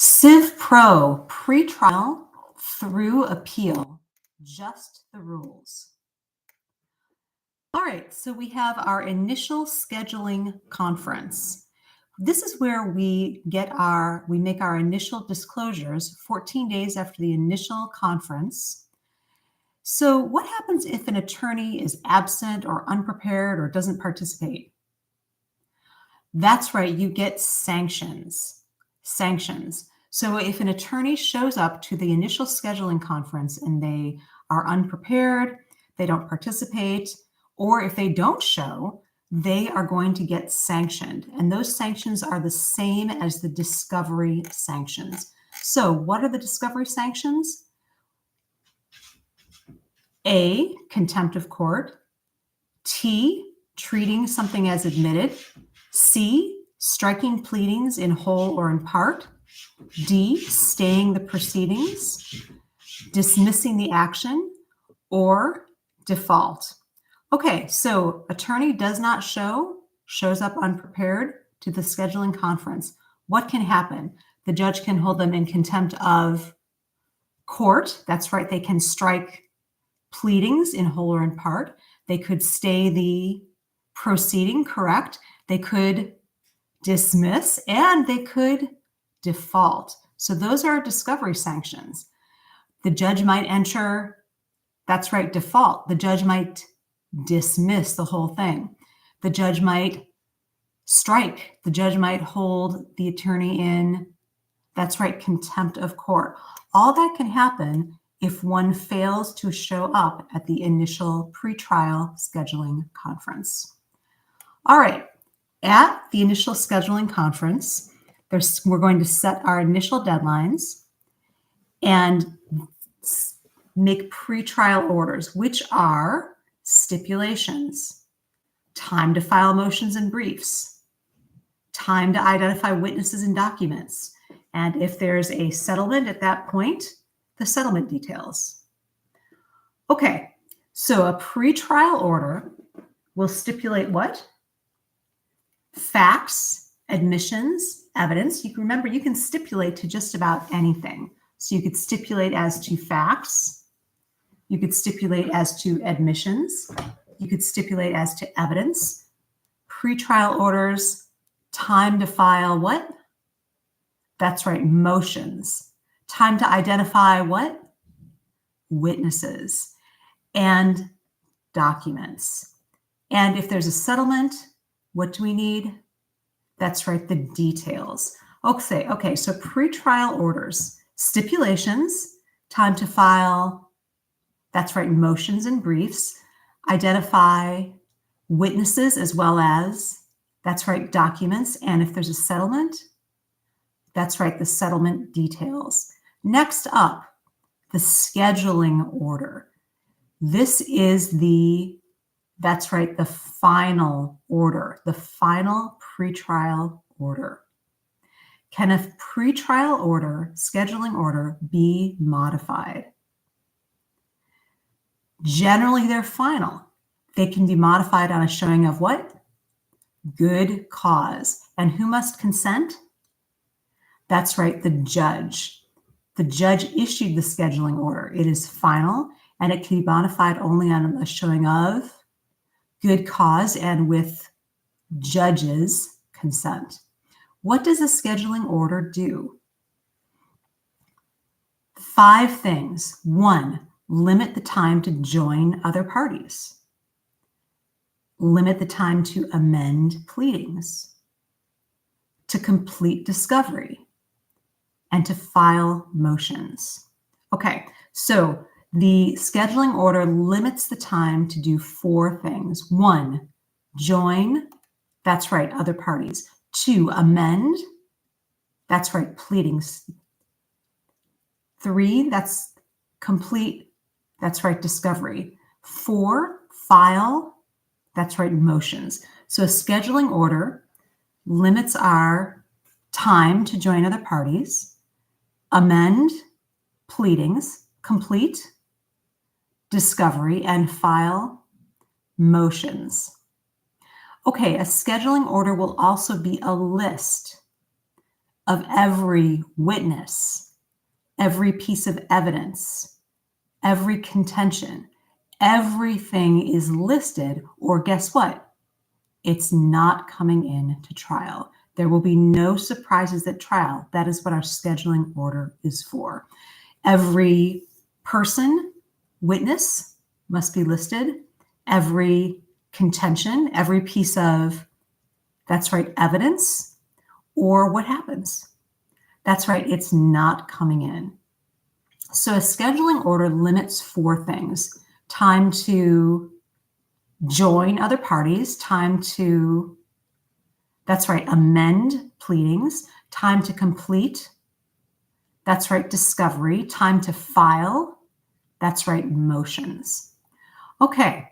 Civ Pro, pretrial through appeal, just the rules. All right, so we have our initial scheduling conference. This is where we make our initial disclosures 14 days after the initial conference. So what happens if an attorney is absent or unprepared or doesn't participate? That's right, you get sanctions. So if an attorney shows up to the initial scheduling conference and they are unprepared, they don't participate, or if they don't show, they are going to get sanctioned. And those sanctions are the same as the discovery sanctions. So what are the discovery sanctions? A, contempt of court. T, treating something as admitted. C, striking pleadings in whole or in part. D, staying the proceedings, dismissing the action, or default. Okay, so attorney does not shows up unprepared to the scheduling conference. What can happen? The judge can hold them in contempt of court. That's right, they can strike pleadings in whole or in part. They could stay the proceeding, correct? They could dismiss, and they could default. So those are discovery sanctions. The judge might enter, that's right, default. The judge might dismiss the whole thing. The judge might strike. The judge might hold the attorney in, that's right, contempt of court. All that can happen if one fails to show up at the initial pretrial scheduling conference. All right, at the initial scheduling conference, we're going to set our initial deadlines and make pretrial orders, which are stipulations, time to file motions and briefs, time to identify witnesses and documents, and if there's a settlement at that point, the settlement details. Okay, so a pretrial order will stipulate what? Facts, admissions, evidence. You can remember, you can stipulate to just about anything. So you could stipulate as to facts. You could stipulate as to admissions. You could stipulate as to evidence. Pretrial orders, time to file what? That's right, motions. Time to identify what? Witnesses and documents. And if there's a settlement, what do we need? That's right, the details. Okay, so pretrial orders, stipulations, time to file, that's right, motions and briefs, identify witnesses as well as, that's right, documents, and if there's a settlement, that's right, the settlement details. Next up, the scheduling order. This is that's right, the final order, the final pretrial order. Can a pretrial order, scheduling order, be modified? Generally, they're final. They can be modified on a showing of what? Good cause. And who must consent? That's right, the judge. The judge issued the scheduling order. It is final, and it can be modified only on a showing of good cause and with judge's consent. What does a scheduling order do? 5 things. 1, limit the time to join other parties. Limit the time to amend pleadings, to complete discovery, and to file motions. Okay, so the scheduling order limits the time to do 4 things. 1, join, that's right, other parties. 2, amend, that's right, pleadings. 3, that's complete, that's right, discovery. 4, file, that's right, motions. So a scheduling order limits our time to join other parties, amend, pleadings, complete, discovery, and file motions. Okay, a scheduling order will also be a list of every witness, every piece of evidence, every contention, everything is listed, or guess what? It's not coming in to trial. There will be no surprises at trial. That is what our scheduling order is for. Every person, witness must be listed. Every contention, every piece of, that's right, evidence, or what happens? That's right, it's not coming in. So a scheduling order limits 4 things: time to join other parties, time to, that's right, amend pleadings, time to complete, that's right, discovery, time to file, that's right, motions. Okay,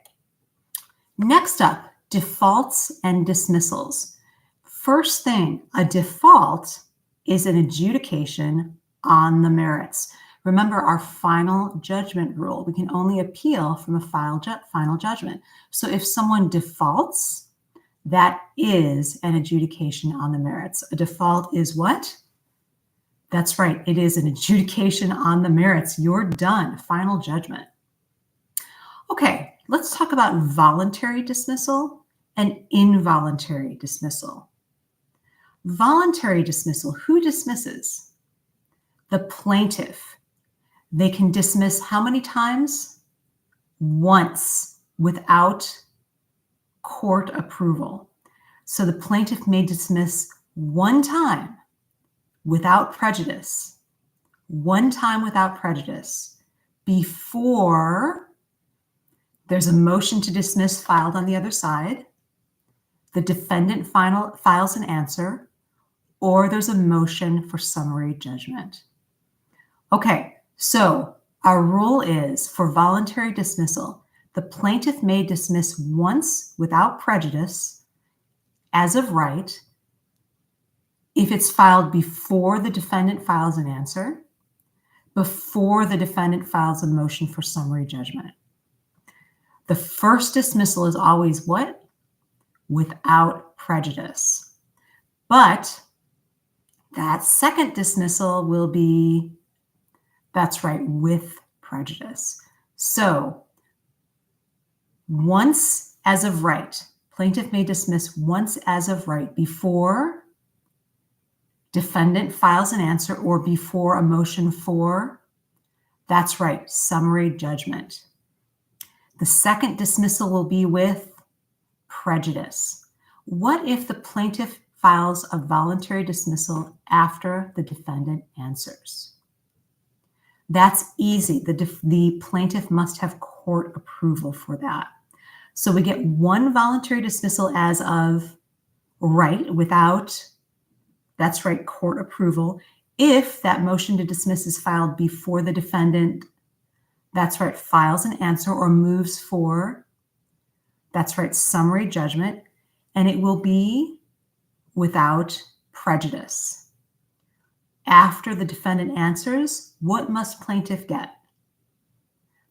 next up, defaults and dismissals. First thing, a default is an adjudication on the merits. Remember our final judgment rule. We can only appeal from a final judgment. So if someone defaults, that is an adjudication on the merits. A default is what? That's right. It is an adjudication on the merits. You're done. Final judgment. Okay, let's talk about voluntary dismissal and involuntary dismissal. Voluntary dismissal, who dismisses? The plaintiff. They can dismiss how many times? Once, without court approval. So the plaintiff may dismiss one time without prejudice, before there's a motion to dismiss filed on the other side, the defendant files an answer, or there's a motion for summary judgment. Okay, so our rule is for voluntary dismissal, the plaintiff may dismiss once without prejudice as of right if it's filed before the defendant files an answer, before the defendant files a motion for summary judgment. The first dismissal is always what? Without prejudice. But that second dismissal will be, that's right, with prejudice. So once as of right, plaintiff may dismiss once as of right before defendant files an answer or before a motion for, that's right, summary judgment. The second dismissal will be with prejudice. What if the plaintiff files a voluntary dismissal after the defendant answers? That's easy. The plaintiff must have court approval for that. So we get one voluntary dismissal as of right without, that's right, court approval. If that motion to dismiss is filed before the defendant, that's right, files an answer or moves for, that's right, summary judgment, and it will be without prejudice. After the defendant answers, what must plaintiff get?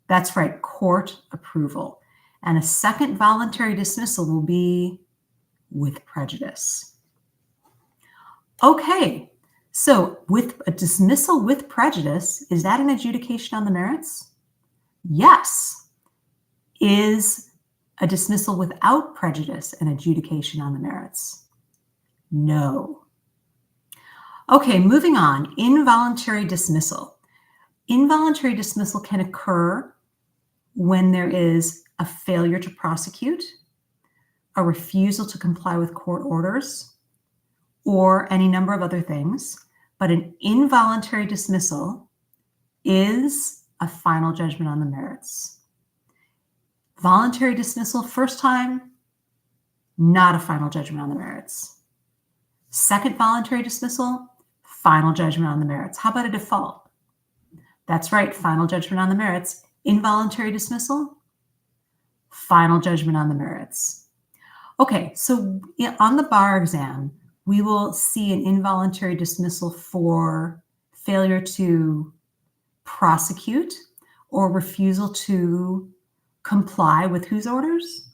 That's right, court approval. And a second voluntary dismissal will be with prejudice. Okay, so with a dismissal with prejudice, is that an adjudication on the merits? Yes. Is a dismissal without prejudice an adjudication on the merits? No. Okay, moving on. Involuntary dismissal. Involuntary dismissal can occur when there is a failure to prosecute, a refusal to comply with court orders, or any number of other things. But an involuntary dismissal is a final judgment on the merits. Voluntary dismissal, first time, not a final judgment on the merits. Second voluntary dismissal, final judgment on the merits. How about a default? That's right, final judgment on the merits. Involuntary dismissal, final judgment on the merits. Okay, so on the bar exam, we will see an involuntary dismissal for failure to prosecute or refusal to comply with whose orders?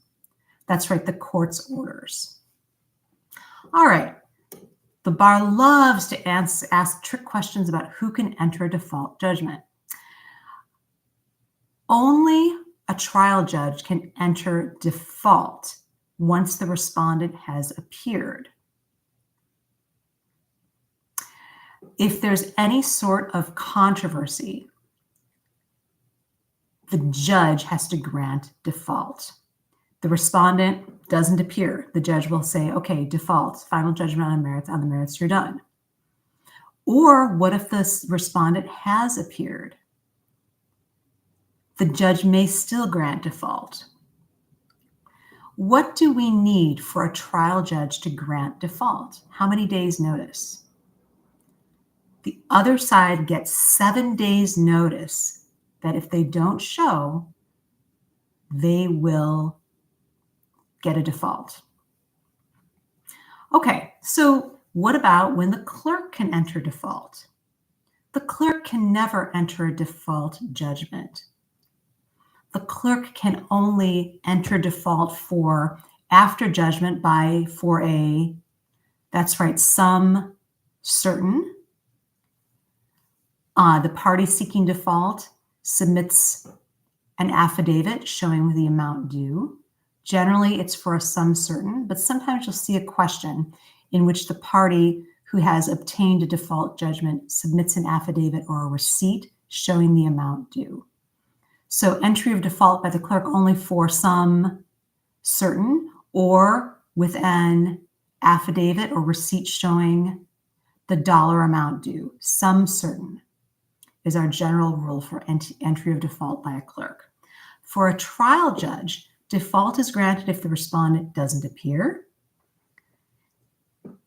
That's right, the court's orders. All right, The bar loves to ask trick questions about who can enter a default judgment. Only a trial judge can enter default once the respondent has appeared. If there's any sort of controversy, the judge has to grant default. The respondent doesn't appear. The judge will say, okay, default, final judgment on the merits, you're done. Or what if the respondent has appeared? The judge may still grant default. What do we need for a trial judge to grant default? How many days notice? The other side gets 7 days notice that if they don't show, they will get a default. Okay, so what about when the clerk can enter default? The clerk can never enter a default judgment. The clerk can only enter default for after judgment for a, that's right, sum certain. The party seeking default submits an affidavit showing the amount due. Generally, it's for a sum certain, but sometimes you'll see a question in which the party who has obtained a default judgment submits an affidavit or a receipt showing the amount due. So entry of default by the clerk only for sum certain or with an affidavit or receipt showing the dollar amount due. Sum certain is our general rule for entry of default by a clerk. For a trial judge, default is granted if the respondent doesn't appear.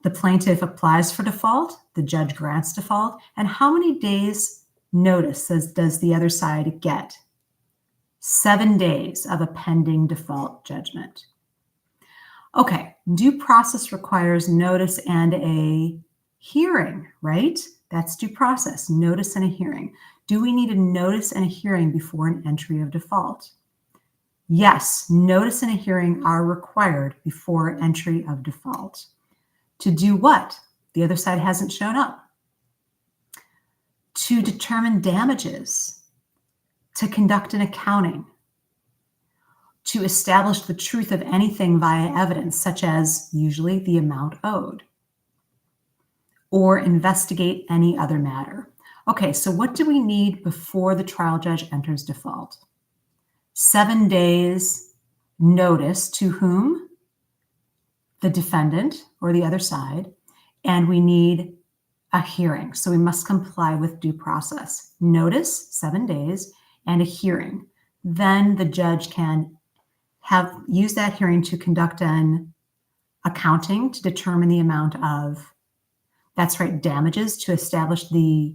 The plaintiff applies for default, the judge grants default, and how many days notice does the other side get? 7 days of a pending default judgment. Okay, due process requires notice and a hearing, right? That's due process, notice and a hearing. Do we need a notice and a hearing before an entry of default? Yes, notice and a hearing are required before entry of default. To do what? The other side hasn't shown up. To determine damages, to conduct an accounting, to establish the truth of anything via evidence, such as usually the amount owed, or investigate any other matter. Okay, so what do we need before the trial judge enters default? 7 days notice to whom? The defendant or the other side, and we need a hearing. So we must comply with due process. Notice, 7 days, and a hearing. Then the judge can use that hearing to conduct an accounting to determine the amount of, that's right, damages, to establish the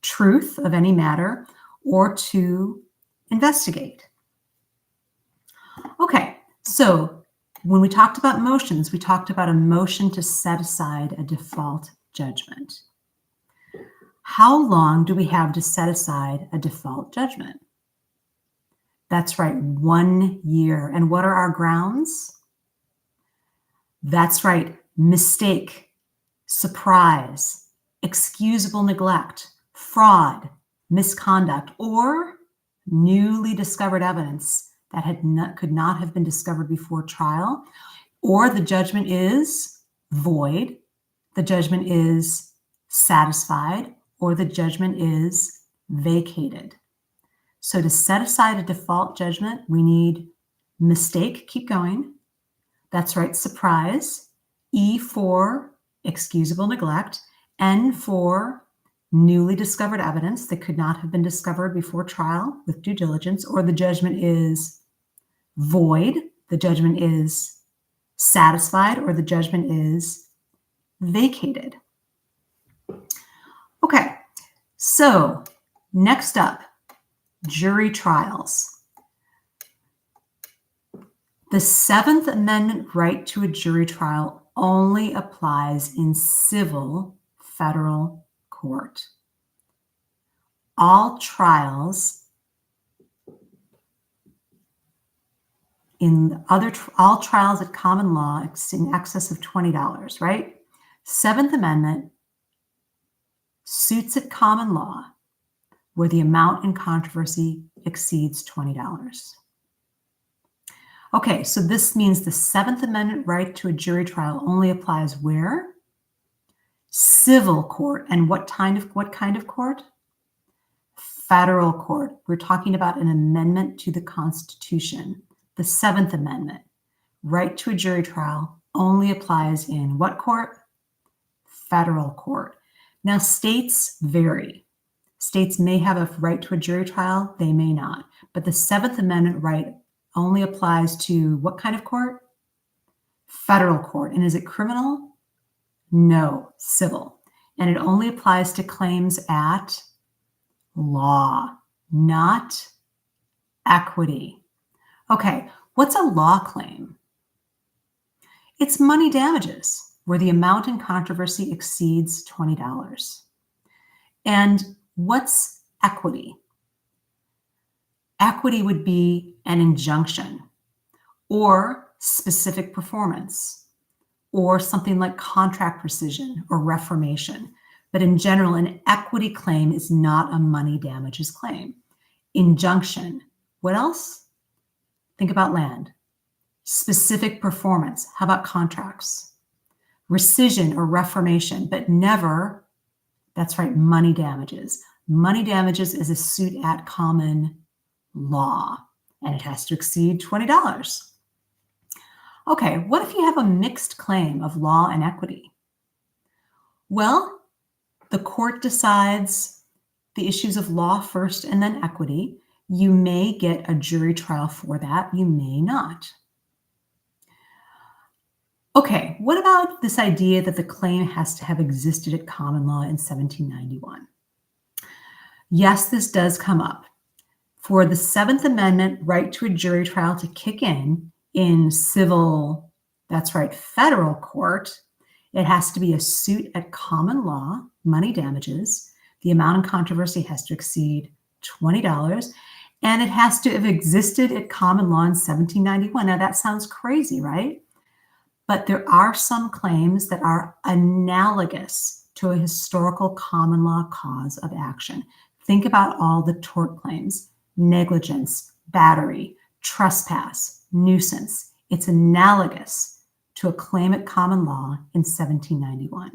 truth of any matter, or to investigate. Okay, so when we talked about motions, we talked about a motion to set aside a default judgment. How long do we have to set aside a default judgment? That's right, 1 year. And what are our grounds? That's right, mistake, surprise, excusable neglect, fraud, misconduct, or newly discovered evidence that could not have been discovered before trial, or the judgment is void, the judgment is satisfied, or the judgment is vacated. So to set aside a default judgment, we need mistake, keep going. That's right, surprise. E for excusable neglect. N for newly discovered evidence that could not have been discovered before trial with due diligence, or the judgment is void, the judgment is satisfied, or the judgment is vacated. Okay, so next up, jury trials. The Seventh Amendment right to a jury trial only applies in civil federal court. All trials at common law in excess of $20, right? Seventh Amendment suits at common law where the amount in controversy exceeds $20. Okay, so this means the Seventh Amendment right to a jury trial only applies where? Civil court. And what kind of court? Federal court. We're talking about an amendment to the Constitution. The Seventh Amendment right to a jury trial only applies in what court? Federal court. Now, states vary. States may have a right to a jury trial, they may not. But the Seventh Amendment right only applies to what kind of court? Federal court. And is it criminal? No, civil. And it only applies to claims at law, not equity. Okay, what's a law claim? It's money damages where the amount in controversy exceeds $20. And what's equity? Equity would be an injunction or specific performance or something like contract rescission or reformation. But in general, an equity claim is not a money damages claim. Injunction. What else? Think about land. Specific performance. How about contracts? Rescission or reformation, but never, that's right, money damages. Money damages is a suit at common law, and it has to exceed $20. Okay, what if you have a mixed claim of law and equity? Well, the court decides the issues of law first and then equity. You may get a jury trial for that. You may not. Okay, what about this idea that the claim has to have existed at common law in 1791? Yes, this does come up. For the Seventh Amendment right to a jury trial to kick in civil, that's right, federal court, it has to be a suit at common law, money damages. The amount in controversy has to exceed $20, and it has to have existed at common law in 1791. Now, that sounds crazy, right? But there are some claims that are analogous to a historical common law cause of action. Think about all the tort claims: negligence, battery, trespass, nuisance. It's analogous to a claim at common law in 1791.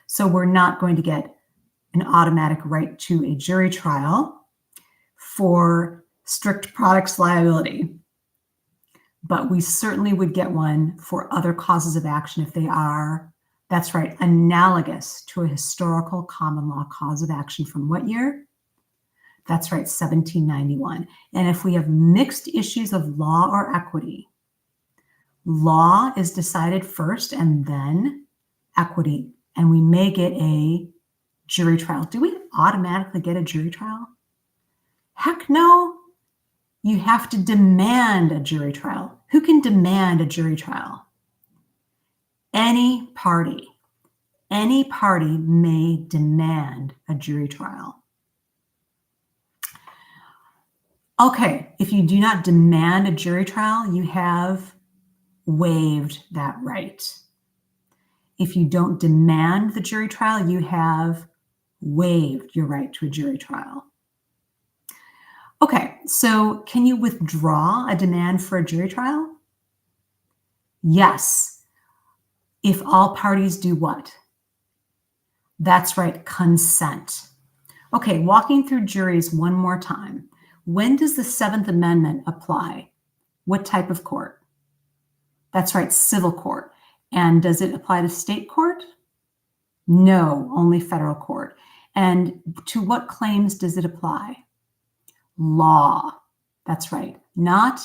So we're not going to get an automatic right to a jury trial for strict products liability, but we certainly would get one for other causes of action if they are, that's right, analogous to a historical common law cause of action from what year? That's right, 1791. And if we have mixed issues of law or equity, law is decided first and then equity, and we may get a jury trial. Do we automatically get a jury trial? Heck no. You have to demand a jury trial. Who can demand a jury trial? Any party. Any party may demand a jury trial. Okay, if you do not demand a jury trial, you have waived that right. If you don't demand the jury trial, you have waived your right to a jury trial. Okay, so can you withdraw a demand for a jury trial? Yes, if all parties do what? That's right, consent. Okay, walking through juries one more time. When does the Seventh Amendment apply? What type of court? That's right, civil court. And does it apply to state court? No, only federal court. And to what claims does it apply? Law. That's right, not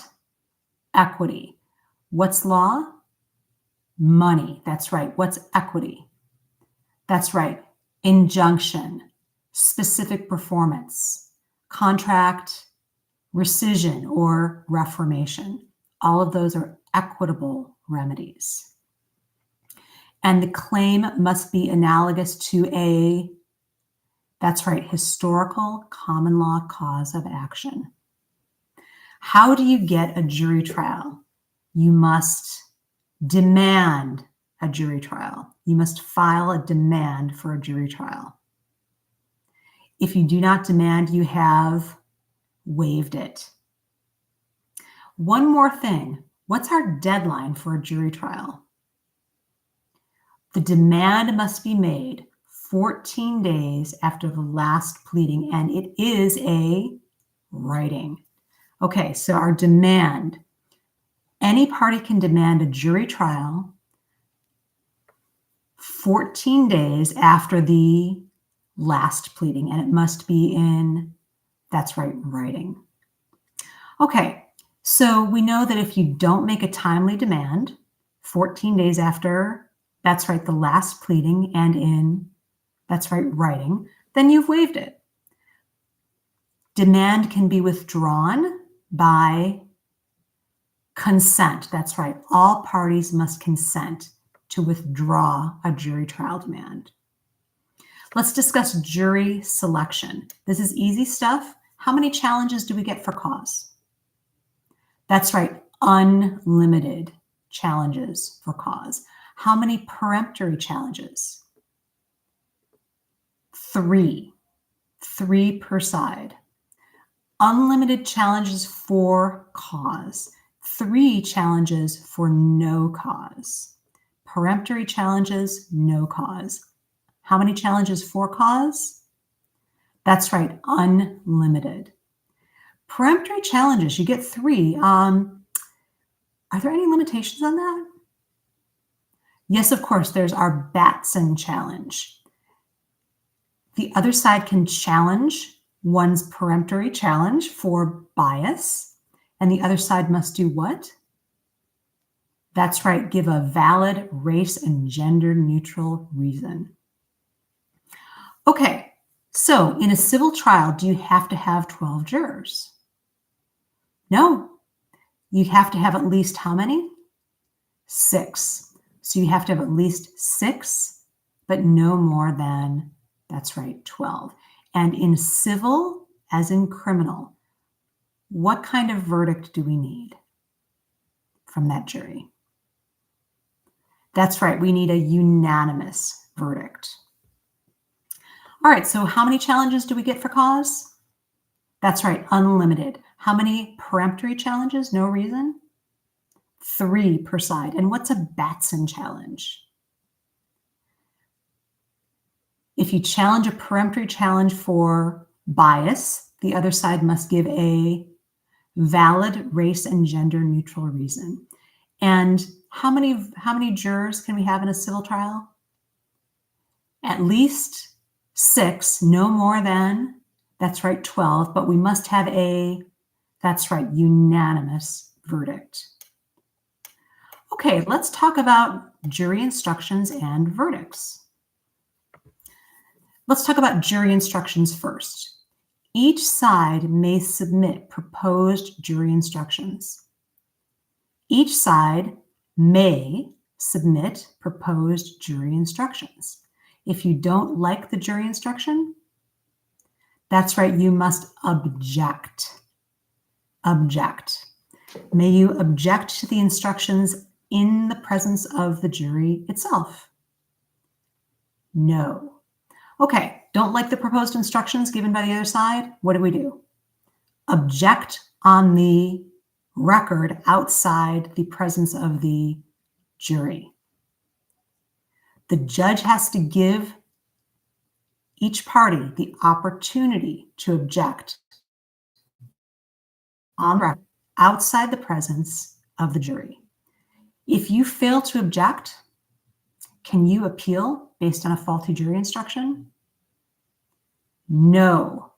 equity. What's law? Money. That's right. What's equity? That's right, injunction, specific performance, contract, rescission, or reformation. All of those are equitable remedies. And the claim must be analogous to a, that's right, historical common law cause of action. How do you get a jury trial? You must demand a jury trial. You must file a demand for a jury trial. If you do not demand, you have waived it. One more thing. What's our deadline for a jury trial? The demand must be made 14 days after the last pleading, and it is a writing. Okay, so our demand. Any party can demand a jury trial 14 days after the last pleading, and it must be in, that's right, writing. Okay, so we know that if you don't make a timely demand 14 days after, that's right, the last pleading and in, that's right, writing, then you've waived it. Demand can be withdrawn by consent. That's right. All parties must consent to withdraw a jury trial demand. Let's discuss jury selection. This is easy stuff. How many challenges do we get for cause? That's right. Unlimited challenges for cause. How many peremptory challenges? 3. 3 per side. Unlimited challenges for cause. 3 challenges for no cause. Peremptory challenges, no cause. How many challenges for cause? That's right, unlimited. Peremptory challenges, you get 3. Are there any limitations on that? Yes, of course, there's our Batson challenge. The other side can challenge one's peremptory challenge for bias, and the other side must do what? That's right, give a valid race and gender neutral reason. Okay, so in a civil trial, do you have to have 12 jurors? No. You have to have at least how many? 6. So you have to have at least 6, but no more than, that's right, 12. And in civil, as in criminal, what kind of verdict do we need from that jury? That's right, we need a unanimous verdict. All right, so how many challenges do we get for cause? That's right, unlimited. How many peremptory challenges? No reason? 3 per side. And what's a Batson challenge? If you challenge a peremptory challenge for bias, the other side must give a valid race and gender neutral reason. And how many jurors can we have in a civil trial? At least 6, no more than, that's right, 12, but we must have a, that's right, unanimous verdict. Okay, let's talk about jury instructions and verdicts. Let's talk about jury instructions first. Each side may submit proposed jury instructions. Each side may submit proposed jury instructions. If you don't like the jury instruction, that's right, you must object. Object. May you object to the instructions in the presence of the jury itself? No. Okay, don't like the proposed instructions given by the other side? What do? Object on the record outside the presence of the jury. The judge has to give each party the opportunity to object on record outside the presence of the jury. If you fail to object, can you appeal based on a faulty jury instruction? No,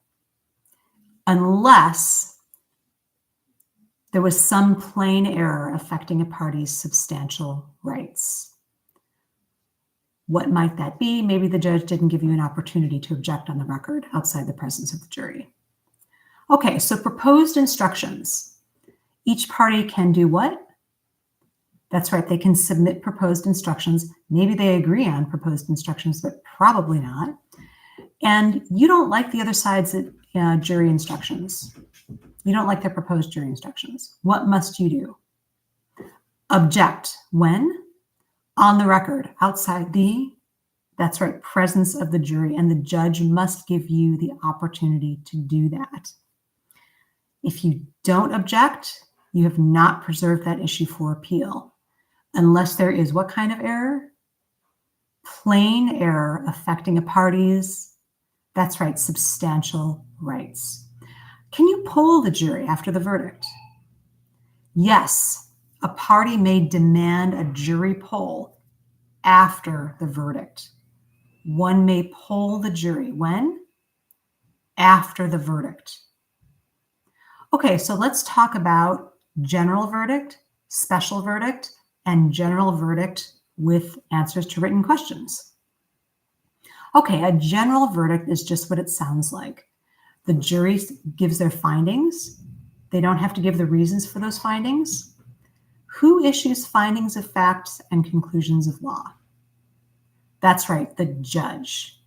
unless there was some plain error affecting a party's substantial rights. What might that be? Maybe the judge didn't give you an opportunity to object on the record outside the presence of the jury. Okay, so proposed instructions. Each party can do what? That's right, they can submit proposed instructions. Maybe they agree on proposed instructions, but probably not. And you don't like the other side's jury instructions. You don't like their proposed jury instructions. What must you do? Object. When? On the record, outside the, that's right, presence of the jury, and the judge must give you the opportunity to do that. If you don't object, you have not preserved that issue for appeal, unless there is what kind of error? Plain error affecting a party's, that's right, substantial rights. Can you poll the jury after the verdict? Yes, a party may demand a jury poll after the verdict. One may poll the jury. When? After the verdict. Okay, so let's talk about general verdict, special verdict, and general verdict with answers to written questions. Okay, a general verdict is just what it sounds like. The jury gives their findings. They don't have to give the reasons for those findings. Who issues findings of facts and conclusions of law? That's right, the judge.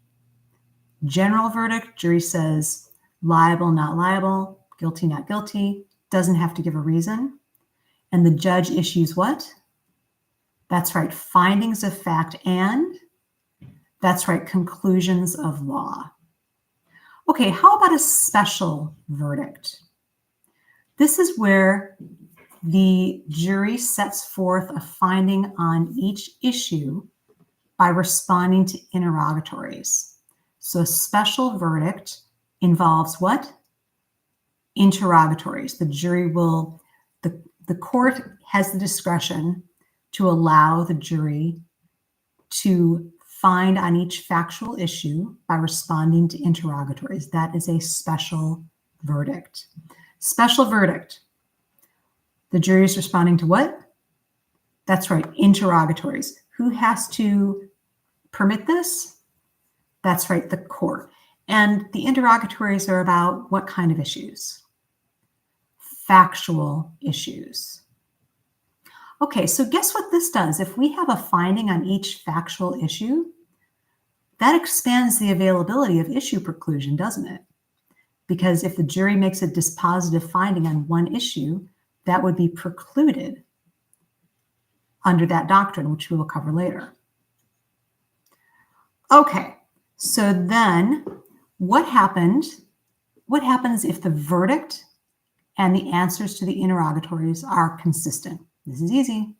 General verdict, jury says liable, not liable, guilty, not guilty, doesn't have to give a reason. And the judge issues what? That's right, findings of fact and, that's right, conclusions of law. Okay, how about a special verdict? This is where the jury sets forth a finding on each issue by responding to interrogatories. So a special verdict involves what? Interrogatories. The jury will, the court has the discretion to allow the jury to find on each factual issue by responding to interrogatories. That is a special verdict. Special verdict. The jury is responding to what? That's right, interrogatories. Who has to permit this? That's right, the court. And the interrogatories are about what kind of issues? Factual issues. Okay, so guess what this does? If we have a finding on each factual issue, that expands the availability of issue preclusion, doesn't it? Because if the jury makes a dispositive finding on one issue, that would be precluded under that doctrine, which we will cover later. Okay, so then what happens if the verdict and the answers to the interrogatories are consistent? This is easy.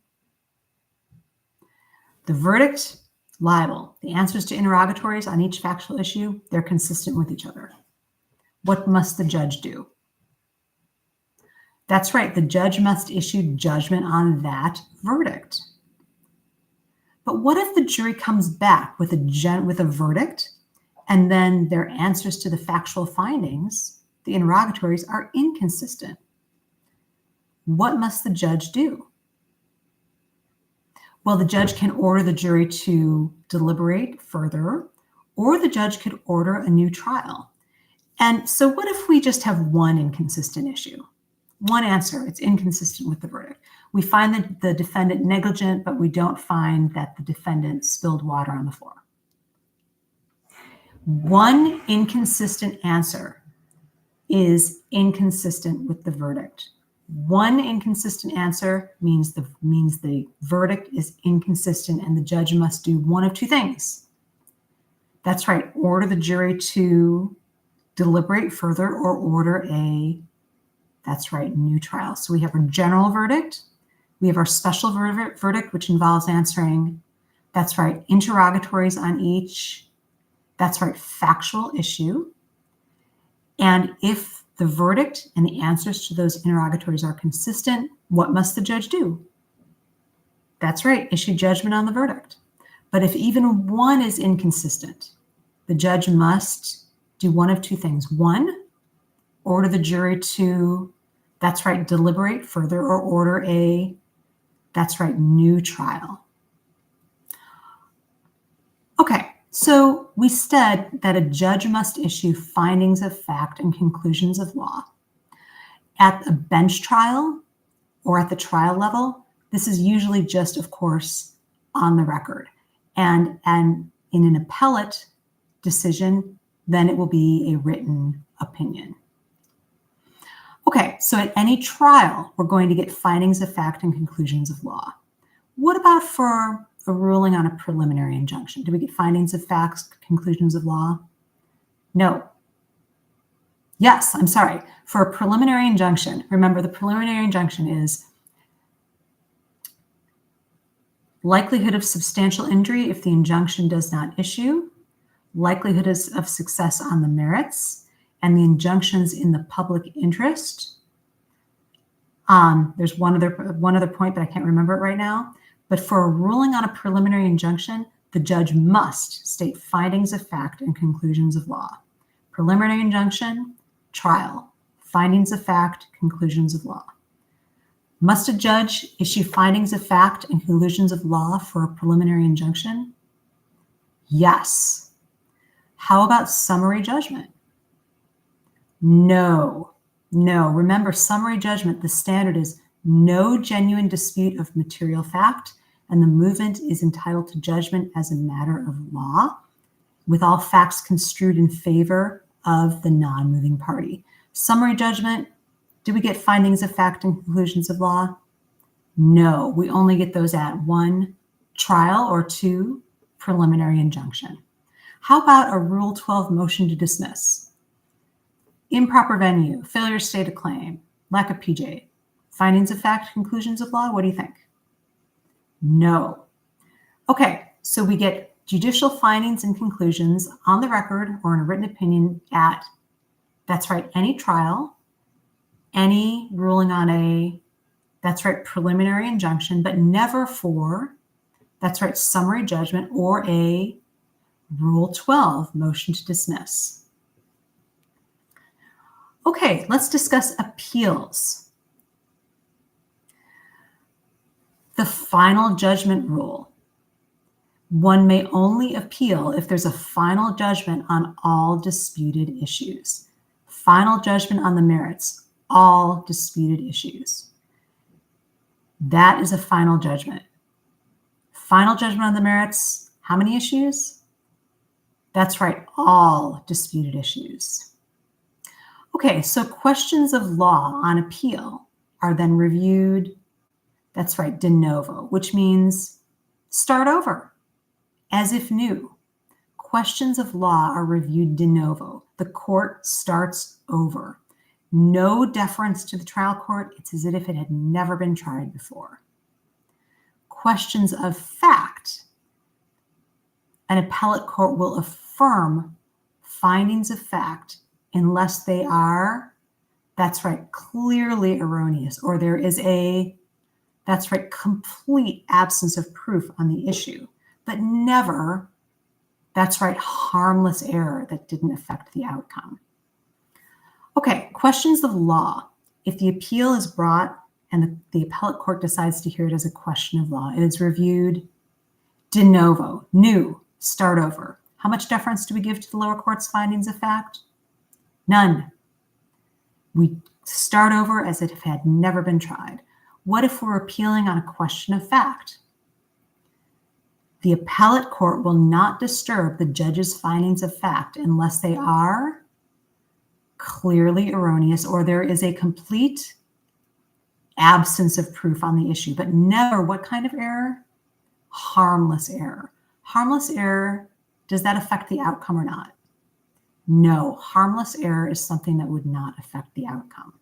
The verdict, liable. The answers to interrogatories on each factual issue, they're consistent with each other. What must the judge do? That's right, the judge must issue judgment on that verdict. But what if the jury comes back with a verdict and then their answers to the factual findings, the interrogatories, are inconsistent? What must the judge do? Well, the judge can order the jury to deliberate further, or the judge could order a new trial. And so what if we just have one inconsistent issue? One answer, it's inconsistent with the verdict. We find the defendant negligent, but we don't find that the defendant spilled water on the floor. One inconsistent answer is inconsistent with the verdict. One inconsistent answer means the verdict is inconsistent, and the judge must do one of two things. That's right, order the jury to deliberate further or order a, that's right, new trial. So we have our general verdict. We have our special verdict, which involves answering, that's right, interrogatories on each, that's right, factual issue. And if the verdict and the answers to those interrogatories are consistent, what must the judge do? That's right, issue judgment on the verdict. But if even one is inconsistent, the judge must do one of two things. One, order the jury to, that's right, deliberate further or order a, that's right, new trial. Okay. So we said that a judge must issue findings of fact and conclusions of law. At a bench trial or at the trial level, this is usually just, of course, on the record. And in an appellate decision, then it will be a written opinion. Okay, so at any trial, we're going to get findings of fact and conclusions of law. What about for a ruling on a preliminary injunction? Do we get findings of facts, conclusions of law? No. Yes, I'm sorry. For a preliminary injunction, remember the preliminary injunction is likelihood of substantial injury if the injunction does not issue, likelihood of success on the merits, and the injunctions in the public interest. There's one other point, but I can't remember it right now. But for a ruling on a preliminary injunction, the judge must state findings of fact and conclusions of law. Preliminary injunction, trial, findings of fact, conclusions of law. Must a judge issue findings of fact and conclusions of law for a preliminary injunction? Yes. How about summary judgment? No. Remember, summary judgment, the standard is no genuine dispute of material fact, and the movement is entitled to judgment as a matter of law, with all facts construed in favor of the non-moving party. Summary judgment, do we get findings of fact and conclusions of law? No, we only get those at 1, trial, or 2, preliminary injunction. How about a Rule 12 motion to dismiss? Improper venue, failure to state a claim, lack of PJ. Findings of fact, conclusions of law, what do you think? No. Okay, so we get judicial findings and conclusions on the record or in a written opinion at, that's right, any trial, any ruling on a, that's right, preliminary injunction, but never for, that's right, summary judgment or a Rule 12 motion to dismiss. Okay, let's discuss appeals. The final judgment rule. One may only appeal if there's a final judgment on all disputed issues. Final judgment on the merits, all disputed issues. That is a final judgment. Final judgment on the merits, how many issues? That's right, all disputed issues. Okay, so questions of law on appeal are then reviewed, that's right, de novo, which means start over, as if new. Questions of law are reviewed de novo. The court starts over. No deference to the trial court. It's as if it had never been tried before. Questions of fact. An appellate court will affirm findings of fact unless they are, that's right, clearly erroneous, or there is a, that's right, complete absence of proof on the issue, but never, that's right, harmless error that didn't affect the outcome. Okay, questions of law. If the appeal is brought and the appellate court decides to hear it as a question of law, it is reviewed de novo, new, start over. How much deference do we give to the lower court's findings of fact? None. We start over as if it had never been tried. What if we're appealing on a question of fact? The appellate court will not disturb the judge's findings of fact unless they are clearly erroneous or there is a complete absence of proof on the issue, but never what kind of error? Harmless error. Harmless error, does that affect the outcome or not? No, harmless error is something that would not affect the outcome.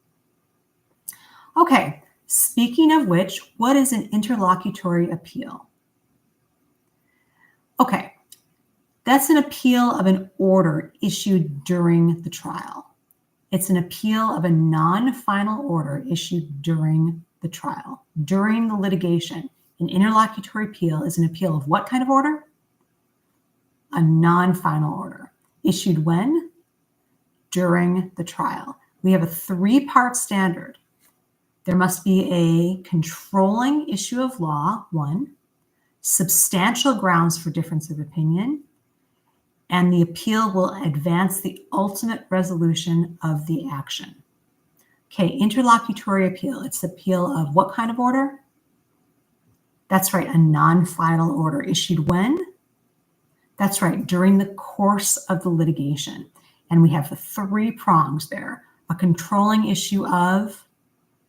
Okay, speaking of which, what is an interlocutory appeal? Okay, that's an appeal of an order issued during the trial. It's an appeal of a non-final order issued during the trial, during the litigation. An interlocutory appeal is an appeal of what kind of order? A non-final order. Issued when? During the trial. We have a 3-part standard. There must be a controlling issue of law, 1, substantial grounds for difference of opinion, and the appeal will advance the ultimate resolution of the action. Okay, interlocutory appeal. It's the appeal of what kind of order? That's right, a non-final order. Issued when? That's right, during the course of the litigation. And we have the 3 prongs there. A controlling issue of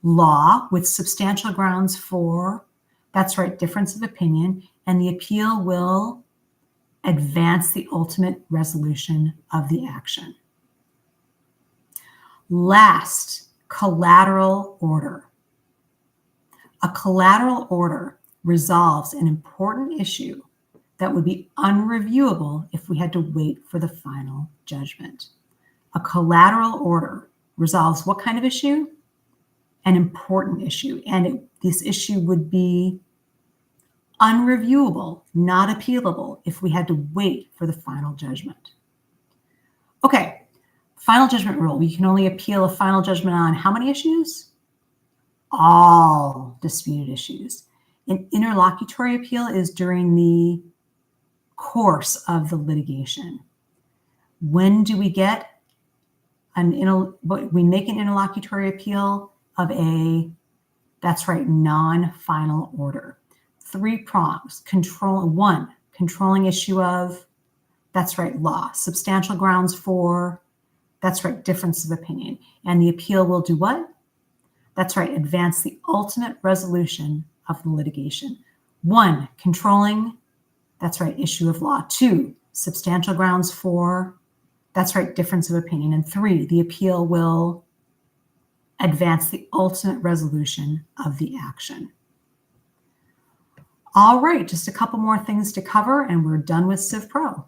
law with substantial grounds for, that's right, difference of opinion, and the appeal will advance the ultimate resolution of the action. Last, collateral order. A collateral order resolves an important issue that would be unreviewable if we had to wait for the final judgment. A collateral order resolves what kind of issue? An important issue. And this issue would be unreviewable, not appealable, if we had to wait for the final judgment. Okay, final judgment rule. We can only appeal a final judgment on how many issues? All disputed issues. An interlocutory appeal is during the course of the litigation. When do we get we make an interlocutory appeal of a, that's right, non-final order. 3 prongs. One, controlling issue of, that's right, law. Substantial grounds for, that's right, difference of opinion. And the appeal will do what? That's right, advance the ultimate resolution of the litigation. 1, controlling, that's right, issue of law. 2, substantial grounds for, that's right, difference of opinion. And 3, the appeal will advance the ultimate resolution of the action. All right, just a couple more things to cover and we're done with Civ Pro.